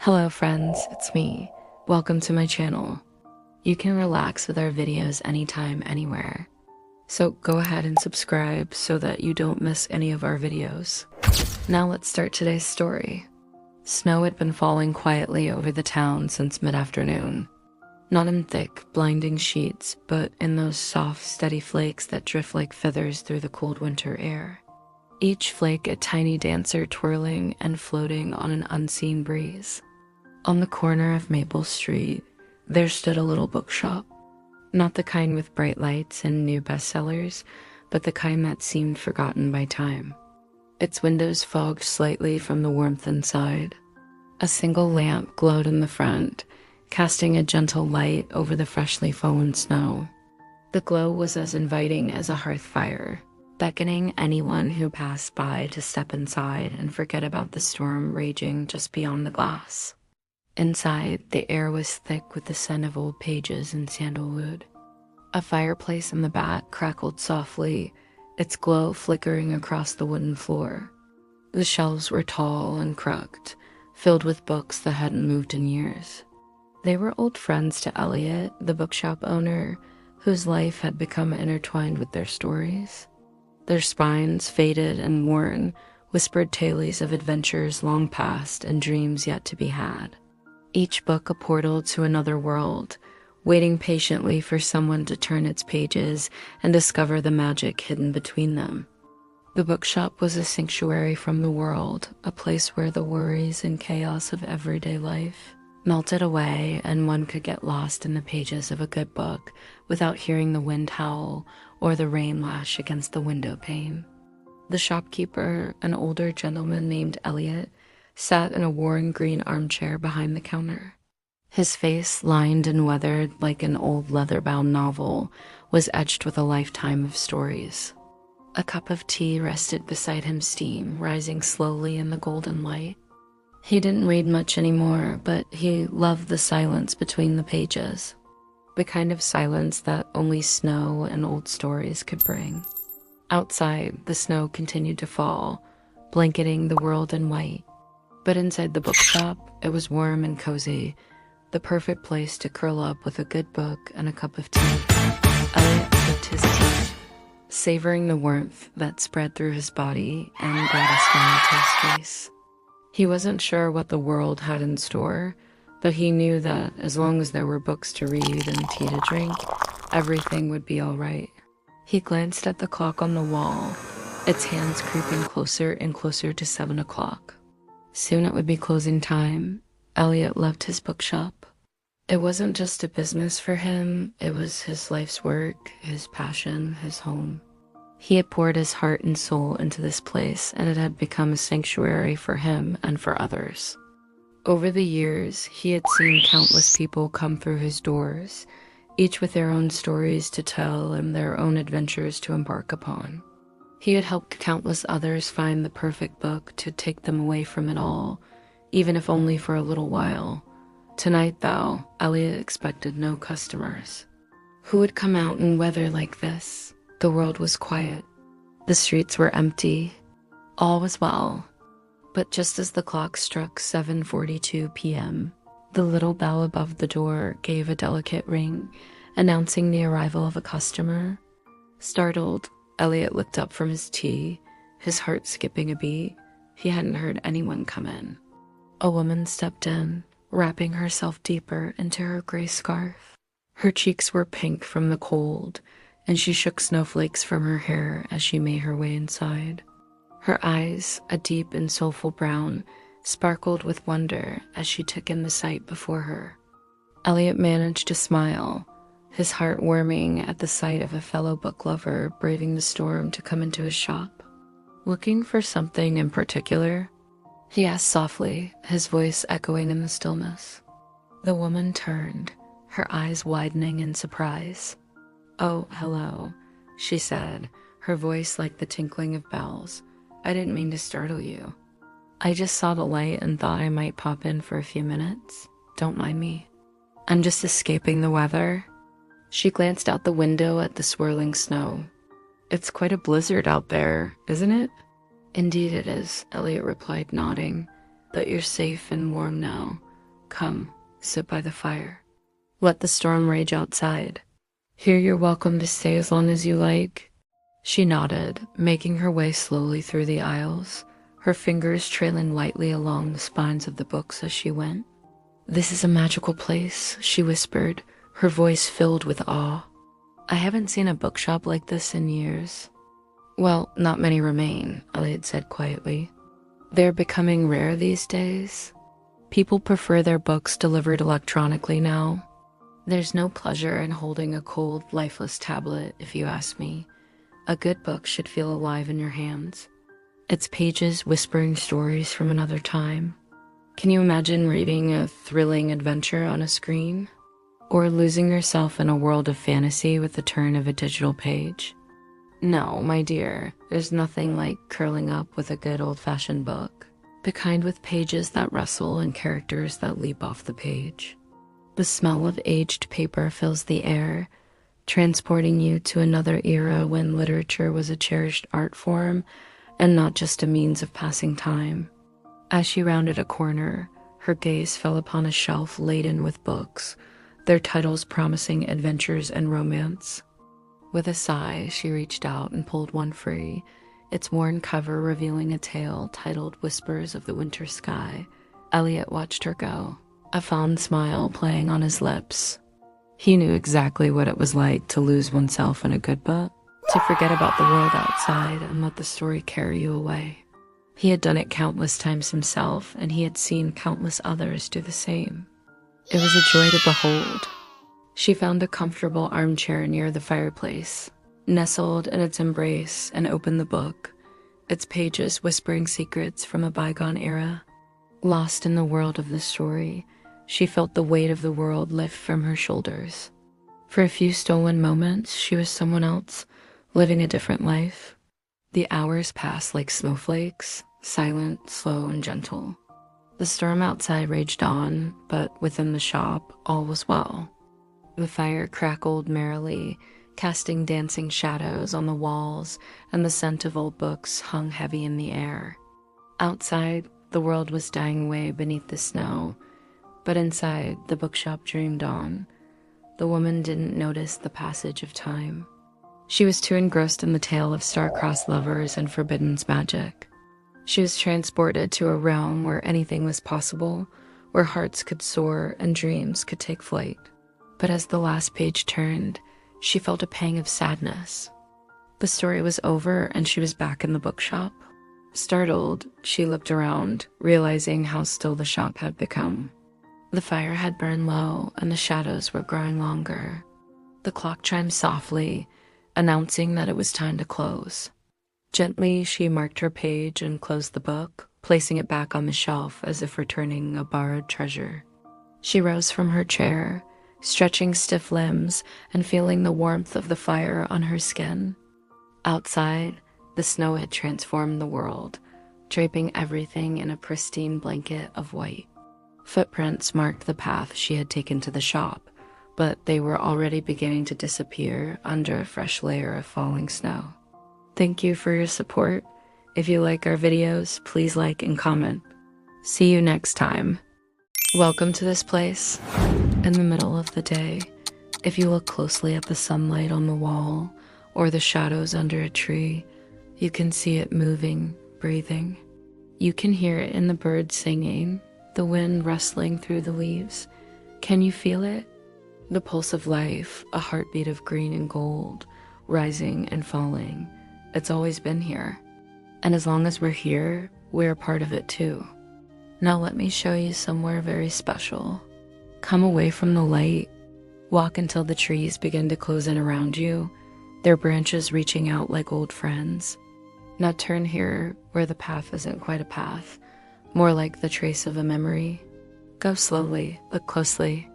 Hello friends, it's me. Welcome to my channel. You can relax with our videos anytime, anywhere. So go ahead and subscribe so that you don't miss any of our videos. Now let's start today's story. Snow had been falling quietly over the town since mid-afternoon. Not in thick, blinding sheets, but in those soft, steady flakes that drift like feathers through the cold winter air. Each flake a tiny dancer twirling and floating on an unseen breeze. On the corner of Maple Street, there stood a little bookshop. Not the kind with bright lights and new bestsellers, but the kind that seemed forgotten by time. Its windows fogged slightly from the warmth inside. A single lamp glowed in the front, casting a gentle light over the freshly fallen snow. The glow was as inviting as a hearth fire, beckoning anyone who passed by to step inside and forget about the storm raging just beyond the glass. Inside, the air was thick with the scent of old pages and sandalwood. A fireplace in the back crackled softly, its glow flickering across the wooden floor. The shelves were tall and crooked, filled with books that hadn't moved in years. They were old friends to Elliot, the bookshop owner, whose life had become intertwined with their stories. Their spines, faded and worn, whispered tales of adventures long past and dreams yet to be had. Each book a portal to another world, waiting patiently for someone to turn its pages and discover the magic hidden between them. The bookshop was a sanctuary from the world, a place where the worries and chaos of everyday life melted away and one could get lost in the pages of a good book without hearing the wind howl or the rain lash against the window pane. The shopkeeper, an older gentleman named Elliot, sat in a worn green armchair behind the counter. His face, lined and weathered like an old leather-bound novel, was etched with a lifetime of stories. A cup of tea rested beside him, steam rising slowly in the golden light. He didn't read much anymore, but he loved the silence between the pages, the kind of silence that only snow and old stories could bring. Outside, the snow continued to fall, blanketing the world in white. But inside the bookshop, it was warm and cozy, the perfect place to curl up with a good book and a cup of tea. Elliot sipped his tea, savoring the warmth that spread through his body and brought a smile to his face. He wasn't sure what the world had in store, but he knew that as long as there were books to read and tea to drink, everything would be all right. He glanced at the clock on the wall, its hands creeping closer and closer to 7 o'clock. Soon it would be closing time. Elliot loved his bookshop. It wasn't just a business for him, it was his life's work, his passion, his home. He had poured his heart and soul into this place, and it had become a sanctuary for him and for others. Over the years, he had seen countless people come through his doors, each with their own stories to tell and their own adventures to embark upon. He had helped countless others find the perfect book to take them away from it all, even if only for a little while. Tonight, though, Elliot expected no customers. Who would come out in weather like this? The world was quiet. The streets were empty. All was well. But just as the clock struck 7:42 p.m., the little bell above the door gave a delicate ring, announcing the arrival of a customer. Startled, Elliot looked up from his tea, his heart skipping a beat. He hadn't heard anyone come in. A woman stepped in, wrapping herself deeper into her gray scarf. Her cheeks were pink from the cold, and she shook snowflakes from her hair as she made her way inside. Her eyes, a deep and soulful brown, sparkled with wonder as she took in the sight before her. Elliot managed to smile, his heart warming at the sight of a fellow book lover braving the storm to come into his shop. Looking for something in particular? He asked softly, his voice echoing in the stillness. The woman turned, her eyes widening in surprise. "Oh, hello," she said, her voice like the tinkling of bells. "I didn't mean to startle you. I just saw the light and thought I might pop in for a few minutes. Don't mind me. I'm just escaping the weather." She glanced out the window at the swirling snow. "It's quite a blizzard out there, isn't it?" "Indeed it is," Elliot replied, nodding. "But you're safe and warm now. Come, sit by the fire. Let the storm rage outside. Here you're welcome to stay as long as you like." She nodded, making her way slowly through the aisles, her fingers trailing lightly along the spines of the books as she went. "This is a magical place," she whispered, her voice filled with awe. "I haven't seen a bookshop like this in years." "Well, not many remain," Elliot said quietly. "They're becoming rare these days. People prefer their books delivered electronically now. There's no pleasure in holding a cold, lifeless tablet, if you ask me. A good book should feel alive in your hands, its pages whispering stories from another time. Can you imagine reading a thrilling adventure on a screen? Or losing yourself in a world of fantasy with the turn of a digital page? No, my dear, there's nothing like curling up with a good old-fashioned book, the kind with pages that rustle and characters that leap off the page. The smell of aged paper fills the air, transporting you to another era when literature was a cherished art form and not just a means of passing time. As she rounded a corner, her gaze fell upon a shelf laden with books, their titles promising adventures and romance. With a sigh, she reached out and pulled one free, its worn cover revealing a tale titled Whispers of the Winter Sky. Elliot watched her go, a fond smile playing on his lips. He knew exactly what it was like to lose oneself in a good book, to forget about the world outside and let the story carry you away. He had done it countless times himself, and he had seen countless others do the same. It was a joy to behold. She found a comfortable armchair near the fireplace, nestled in its embrace, and opened the book, its pages whispering secrets from a bygone era. Lost in the world of the story, she felt the weight of the world lift from her shoulders. For a few stolen moments, she was someone else, living a different life. The hours passed like snowflakes, silent, slow, and gentle. The storm outside raged on, but within the shop, all was well. The fire crackled merrily, casting dancing shadows on the walls, and the scent of old books hung heavy in the air. Outside, the world was dying away beneath the snow, but inside, the bookshop dreamed on. The woman didn't notice the passage of time. She was too engrossed in the tale of star-crossed lovers and forbidden's magic. She was transported to a realm where anything was possible, where hearts could soar and dreams could take flight. But as the last page turned, she felt a pang of sadness. The story was over and she was back in the bookshop. Startled, she looked around, realizing how still the shop had become. The fire had burned low and the shadows were growing longer. The clock chimed softly, announcing that it was time to close. Gently, she marked her page and closed the book, placing it back on the shelf as if returning a borrowed treasure. She rose from her chair, stretching stiff limbs and feeling the warmth of the fire on her skin. Outside, the snow had transformed the world, draping everything in a pristine blanket of white. Footprints marked the path she had taken to the shop, but they were already beginning to disappear under a fresh layer of falling snow. Thank you for your support. If you like our videos, please like and comment. See you next time. Welcome to this place. In the middle of the day, if you look closely at the sunlight on the wall or the shadows under a tree, you can see it moving, breathing. You can hear it in the birds singing, the wind rustling through the leaves. Can you feel it? The pulse of life, a heartbeat of green and gold, rising and falling. It's always been here. And as long as we're here, we're a part of it too. Now let me show you somewhere very special. Come away from the light. Walk until the trees begin to close in around you, their branches reaching out like old friends. Now turn here where the path isn't quite a path, more like the trace of a memory. Go slowly, look closely.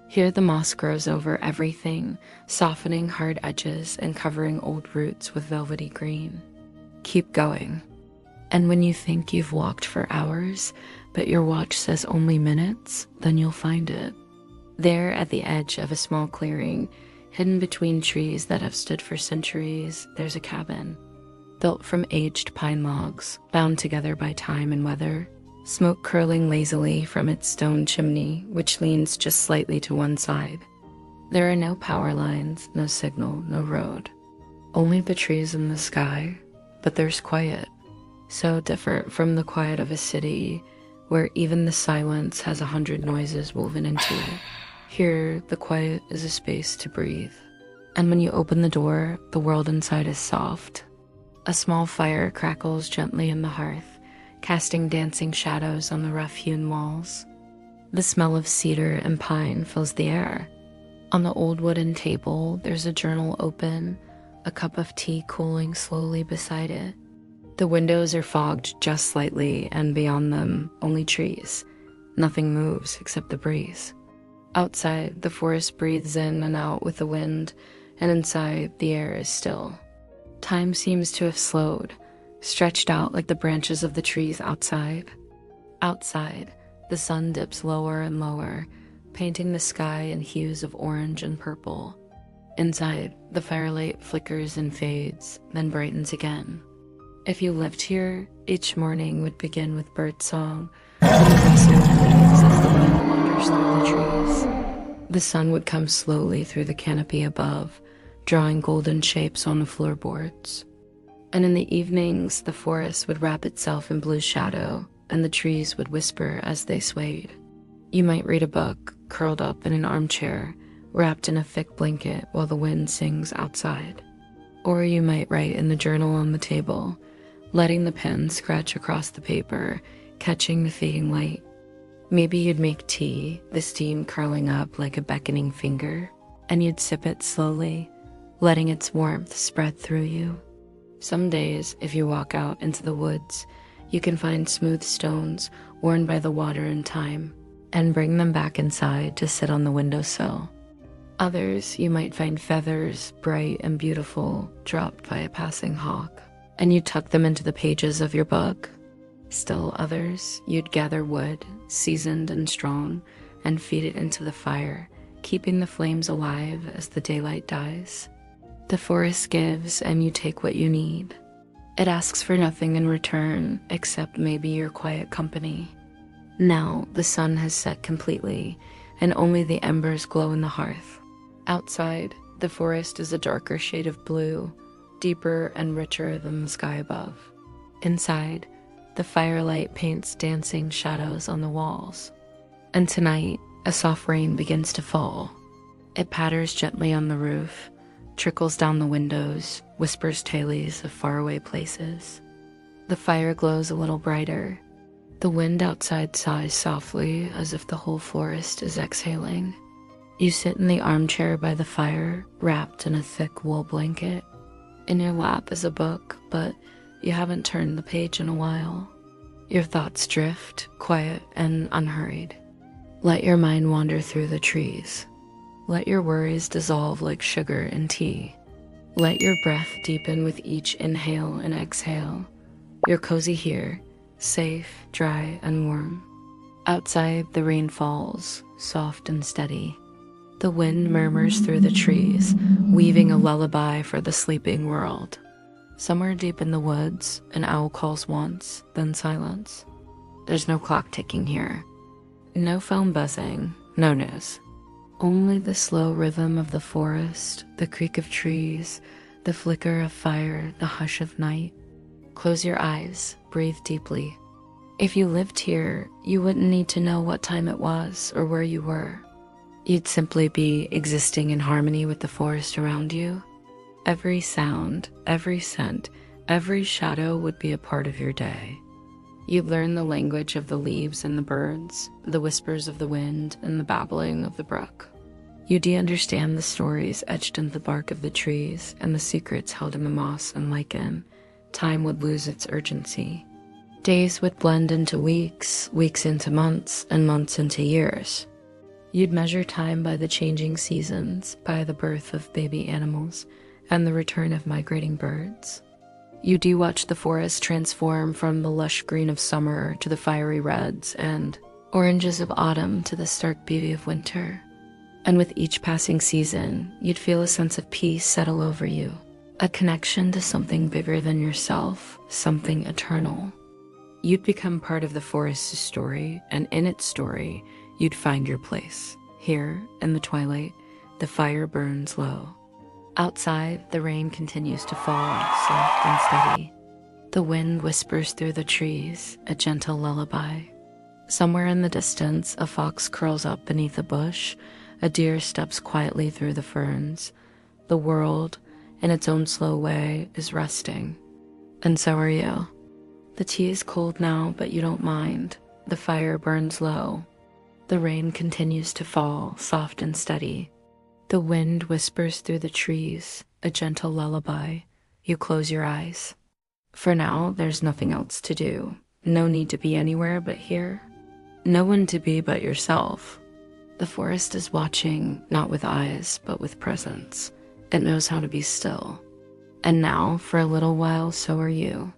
Here the moss grows over everything, softening hard edges and covering old roots with velvety green. Keep going. And when you think you've walked for hours, but your watch says only minutes, then you'll find it. There at the edge of a small clearing, hidden between trees that have stood for centuries, there's a cabin. Built from aged pine logs, bound together by time and weather. smoke curling lazily from its stone chimney, which leans just slightly to one side. There are no power lines, no signal, no road. Only the trees and the sky, but there's quiet. So different from the quiet of a city, where even the silence has 100 noises woven into it. Here, the quiet is a space to breathe. And when you open the door, the world inside is soft. A small fire crackles gently in the hearth, casting dancing shadows on the rough-hewn walls. The smell of cedar and pine fills the air. On the old wooden table, there's a journal open, a cup of tea cooling slowly beside it. The windows are fogged just slightly, and beyond them, only trees. Nothing moves except the breeze. Outside, the forest breathes in and out with the wind, and inside, the air is still. Time seems to have slowed, stretched out like the branches of the trees outside. Outside, the sun dips lower and lower, painting the sky in hues of orange and purple. Inside, the firelight flickers and fades, then brightens again. If you lived here, each morning would begin with birdsong and the rustle of leaves as the wind wanders through the trees. The sun would come slowly through the canopy above, drawing golden shapes on the floorboards. And in the evenings, the forest would wrap itself in blue shadow, and the trees would whisper as they swayed. You might read a book, curled up in an armchair, wrapped in a thick blanket while the wind sings outside. Or you might write in the journal on the table, letting the pen scratch across the paper, catching the fading light. Maybe you'd make tea, the steam curling up like a beckoning finger, and you'd sip it slowly, letting its warmth spread through you. Some days, if you walk out into the woods, you can find smooth stones worn by the water and time, and bring them back inside to sit on the windowsill. Others, you might find feathers, bright and beautiful, dropped by a passing hawk, and you tuck them into the pages of your book. Still others, you'd gather wood, seasoned and strong, and feed it into the fire, keeping the flames alive as the daylight dies. The forest gives, and you take what you need. It asks for nothing in return, except maybe your quiet company. Now, the sun has set completely, and only the embers glow in the hearth. Outside, the forest is a darker shade of blue, deeper and richer than the sky above. Inside, the firelight paints dancing shadows on the walls. And tonight, a soft rain begins to fall. It patters gently on the roof, trickles down the windows, whispers tales of faraway places. The fire glows a little brighter. The wind outside sighs softly as if the whole forest is exhaling. You sit in the armchair by the fire, wrapped in a thick wool blanket. In your lap is a book, but you haven't turned the page in a while. Your thoughts drift, quiet and unhurried. Let your mind wander through the trees. Let your worries dissolve like sugar in tea. Let your breath deepen with each inhale and exhale. You're cozy here, safe, dry, and warm. Outside, the rain falls, soft and steady. The wind murmurs through the trees, weaving a lullaby for the sleeping world. Somewhere deep in the woods, an owl calls once, then silence. There's no clock ticking here. No phone buzzing, no news. Only the slow rhythm of the forest, the creak of trees, the flicker of fire, the hush of night. Close your eyes, breathe deeply. If you lived here, you wouldn't need to know what time it was or where you were. You'd simply be existing in harmony with the forest around you. Every sound, every scent, every shadow would be a part of your day. You'd learn the language of the leaves and the birds, the whispers of the wind and the babbling of the brook. You'd understand the stories etched in the bark of the trees and the secrets held in the moss and lichen. Time would lose its urgency. Days would blend into weeks, weeks into months, and months into years. You'd measure time by the changing seasons, by the birth of baby animals, and the return of migrating birds. You'd watch the forest transform from the lush green of summer to the fiery reds and oranges of autumn to the stark beauty of winter. And with each passing season, you'd feel a sense of peace settle over you, a connection to something bigger than yourself, something eternal. You'd become part of the forest's story, and in its story, you'd find your place. Here, in the twilight, the fire burns low. Outside, the rain continues to fall, soft and steady. The wind whispers through the trees, a gentle lullaby. Somewhere in the distance, a fox curls up beneath a bush, a deer steps quietly through the ferns. The world, in its own slow way, is resting. And so are you. The tea is cold now, but you don't mind. The fire burns low. The rain continues to fall, soft and steady. The wind whispers through the trees, a gentle lullaby. You close your eyes. For now, there's nothing else to do. No need to be anywhere but here. No one to be but yourself. The forest is watching, not with eyes, but with presence. It knows how to be still. And now, for a little while, so are you.